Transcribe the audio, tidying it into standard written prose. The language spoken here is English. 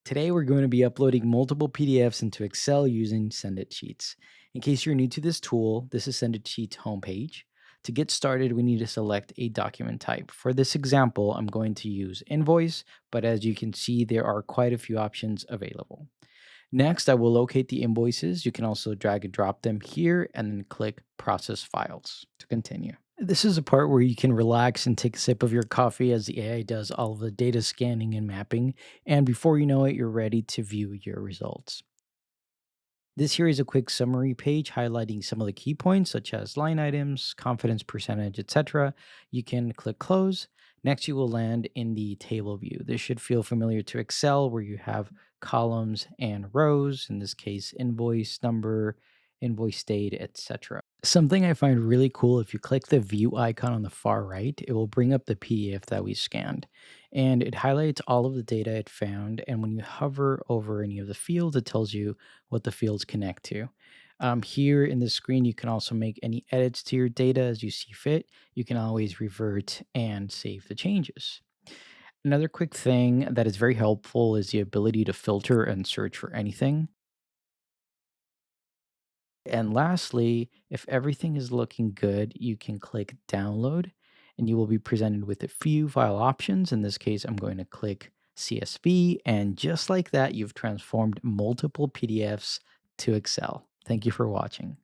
Today, we're going to be uploading multiple PDFs into Excel using Senditsheets. In case you're new to this tool, this is Senditsheets homepage. To get started, we need to select a document type. For this example, I'm going to use invoice, but as you can see, there are quite a few options available. Next, I will locate the invoices. You can also drag and drop them here and then click Process Files to continue. This is a part where you can relax and take a sip of your coffee as the AI does all of the data scanning and mapping. And before you know it, you're ready to view your results. This here is a quick summary page highlighting some of the key points, such as line items, confidence percentage, etc. You can click close. Next, you will land in the table view. This should feel familiar to Excel, where you have columns and rows, in this case, invoice number, invoice date, etc. Something I find really cool, if you click the view icon on the far right, it will bring up the PDF that we scanned and it highlights all of the data it found. And when you hover over any of the fields, it tells you what the fields connect to. Here in the screen, you can also make any edits to your data as you see fit. You can always revert and save the changes. Another quick thing that is very helpful is the ability to filter and search for anything. And lastly, if everything is looking good, you can click download and you will be presented with a few file options. In this case, I'm going to click CSV. And just like that, you've transformed multiple PDFs to Excel. Thank you for watching.